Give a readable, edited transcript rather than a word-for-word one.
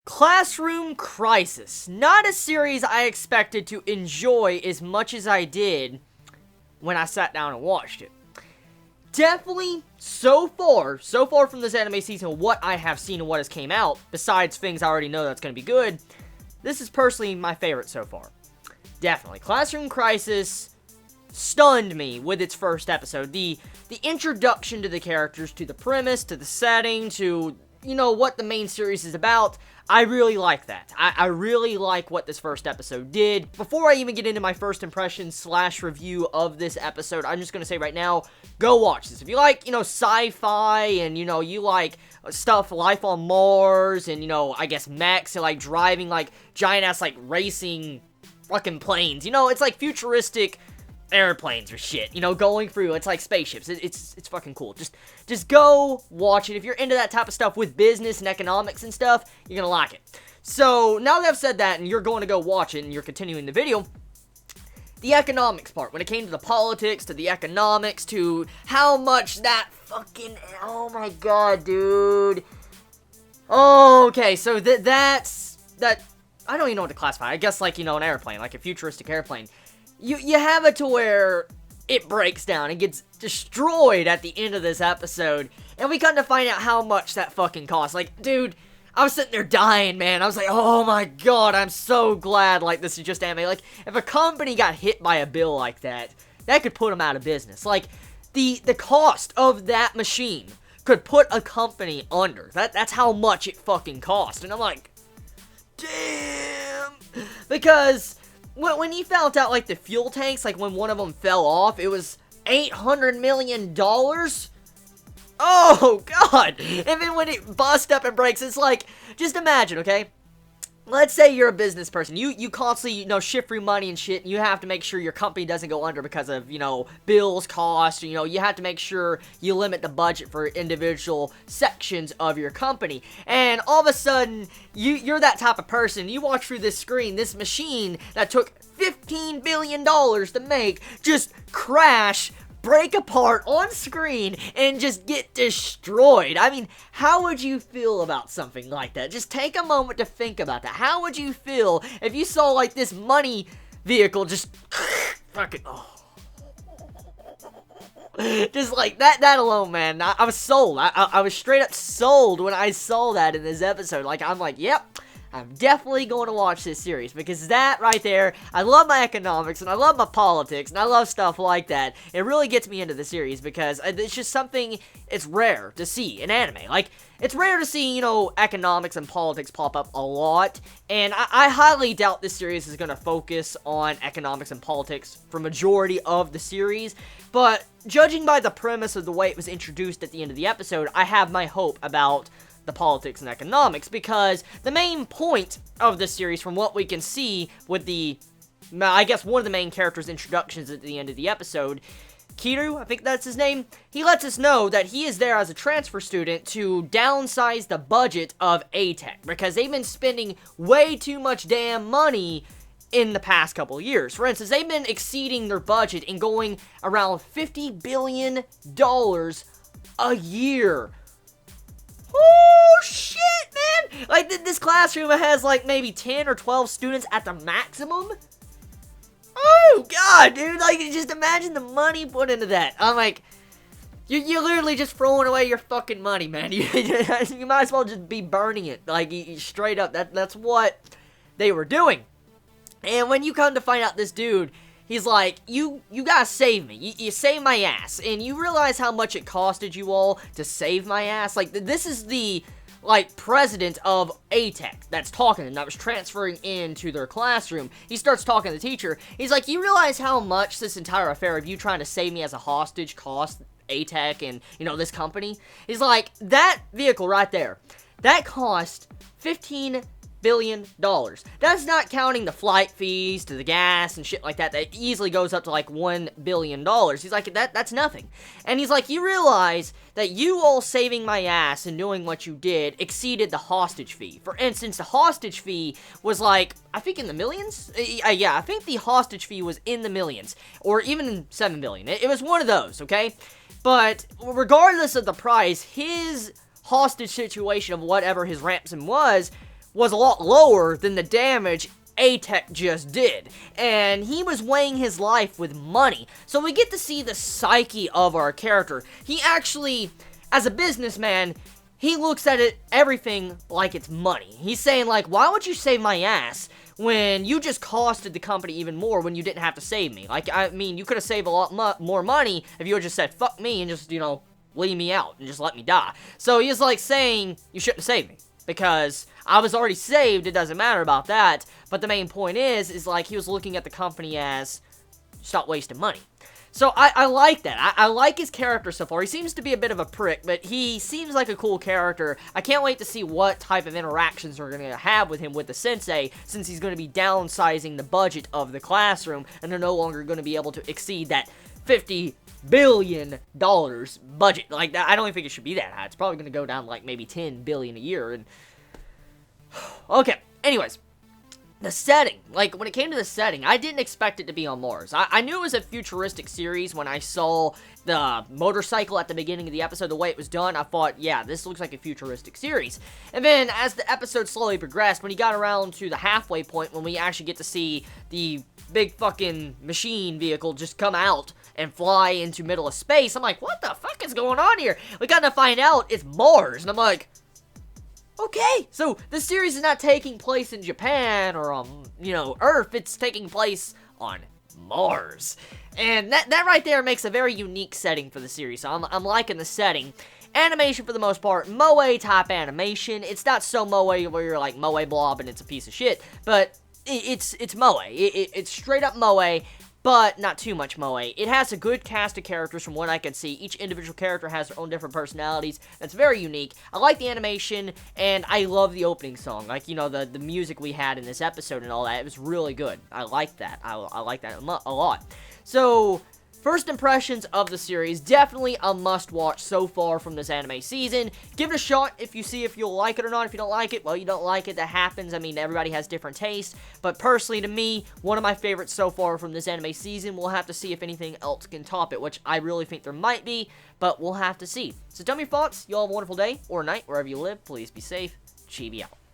Classroom Crisis. Not a series I expected to enjoy as much as I did when I sat down and watched it. Definitely, so far from this anime season, what I have seen and what has came out, besides things I already know that's going to be good, this is personally my favorite so far. Definitely. Classroom Crisis stunned me with its first episode. The introduction to the characters, to the premise, to the setting, to, what the main series is about. I really like that. I really like what this first episode did. Before I even get into my first impressions / review of this episode, I'm just going to say right now, go watch this. If you like, sci-fi and, you like stuff, life on Mars and, I guess mechs and, like, driving, like, giant-ass, like, racing fucking planes. It's like futuristic airplanes or shit, going through, it's like spaceships, it's fucking cool. Just go watch it. If you're into that type of stuff with business and economics and stuff, you're gonna like it. So, now that I've said that, and you're going to go watch it, and you're continuing the video, the economics part, when it came to the politics, to the economics, to how much that fucking, oh my god, dude. Okay, so that's, I don't even know what to classify, I guess like, an airplane, like a futuristic airplane. You have it to where it breaks down and gets destroyed at the end of this episode, and we come to find out how much that fucking costs. Like, dude, I was sitting there dying, man. I was like, oh my god, I'm so glad, like, this is just anime. Like, if a company got hit by a bill like that, that could put them out of business. Like, the cost of that machine could put a company under. That's how much it fucking cost. And I'm like, damn. Because when you found out, like, the fuel tanks, like, when one of them fell off, it was $800 million? Oh, God! And then when it busts up and breaks, it's like, just imagine, okay? Let's say you're a business person. You constantly, shift through money and shit, and you have to make sure your company doesn't go under because of, bills, costs, you have to make sure you limit the budget for individual sections of your company. And all of a sudden, you're that type of person. You watch through this screen, this machine that took $15 billion to make, just crash, break apart on screen, and just get destroyed. I mean, how would you feel about something like that? Just take a moment to think about that. How would you feel if you saw, like, this money vehicle just fucking, just like that alone, man. I was sold. I was straight up sold when I saw that in this episode. Like, I'm like, yep, I'm definitely going to watch this series, because that right there, I love my economics, and I love my politics, and I love stuff like that. It really gets me into the series, because it's just something, it's rare to see in anime. Like, it's rare to see, economics and politics pop up a lot, and I highly doubt this series is going to focus on economics and politics for majority of the series, but judging by the premise of the way it was introduced at the end of the episode, I have my hope about the politics and economics, because the main point of this series, from what we can see with I guess one of the main characters' introductions at the end of the episode, Kiru, I think that's his name, he lets us know that he is there as a transfer student to downsize the budget of ATEC, because they've been spending way too much damn money in the past couple of years. For instance, they've been exceeding their budget and going around $50 billion a year. Oh, shit, man! Like, this classroom has, like, maybe 10 or 12 students at the maximum? Oh, God, dude, like, just imagine the money put into that. I'm like, you're literally just throwing away your fucking money, man. You might as well just be burning it, like, straight up. That's what they were doing. And when you come to find out this dude, he's like, you gotta save me. You save my ass. And you realize how much it costed you all to save my ass? Like, this is the, like, president of ATEC that's talking to them, that was transferring into their classroom. He starts talking to the teacher. He's like, you realize how much this entire affair of you trying to save me as a hostage cost ATEC and, this company? He's like, that vehicle right there, that cost $15 billion. That's not counting the flight fees to the gas and shit like that. That easily goes up to like $1 billion. He's like, that's nothing. And he's like, you realize that you all saving my ass and doing what you did exceeded the hostage fee. For instance, the hostage fee was like, I think in the millions? Yeah, I think the hostage fee was in the millions. Or even 7 billion. It was one of those, okay? But regardless of the price, his hostage situation of whatever his ransom was was a lot lower than the damage A-Tech just did, and he was weighing his life with money. So we get to see the psyche of our character. He actually, as a businessman, he looks at everything like it's money. He's saying, like, why would you save my ass when you just costed the company even more when you didn't have to save me? Like, I mean, you could have saved a lot more money if you had just said, fuck me, and just, you know, leave me out and just let me die. So he's, like, saying, you shouldn't have saved me, because I was already saved, it doesn't matter about that, but the main point is like, he was looking at the company as, stop wasting money. So I like that. I like his character so far. He seems to be a bit of a prick, but he seems like a cool character. I can't wait to see what type of interactions we're going to have with him with the sensei, since he's going to be downsizing the budget of the classroom, and they're no longer going to be able to exceed that $50 billion budget. Like, I don't even think it should be that high. It's probably going to go down like maybe $10 billion a year, and okay, anyways, the setting, like, when it came to the setting, I didn't expect it to be on Mars. I knew it was a futuristic series when I saw the motorcycle at the beginning of the episode, the way it was done. I thought, yeah, this looks like a futuristic series. And then, as the episode slowly progressed, when he got around to the halfway point, when we actually get to see the big fucking machine vehicle just come out and fly into middle of space, I'm like, what the fuck is going on here? We got to find out it's Mars, and I'm like, okay, so this series is not taking place in Japan or on, you know, Earth. It's taking place on Mars. And that right there makes a very unique setting for the series. So I'm liking the setting. Animation, for the most part, moe type animation. It's not so moe where you're like, moe blob and it's a piece of shit. But it's moe. It's straight up moe, but not too much moe. It has a good cast of characters from what I can see. Each individual character has their own different personalities. That's very unique. I like the animation, and I love the opening song. Like, you know, the music we had in this episode and all that. It was really good. I like that. I like that a lot. So, first impressions of the series, definitely a must-watch so far from this anime season. Give it a shot if you'll like it or not. If you don't like it, well, you don't like it. That happens. I mean, everybody has different tastes. But personally, to me, one of my favorites so far from this anime season. We'll have to see if anything else can top it, which I really think there might be, but we'll have to see. So tell me your thoughts. You all have a wonderful day or night, wherever you live. Please be safe. Chibi out.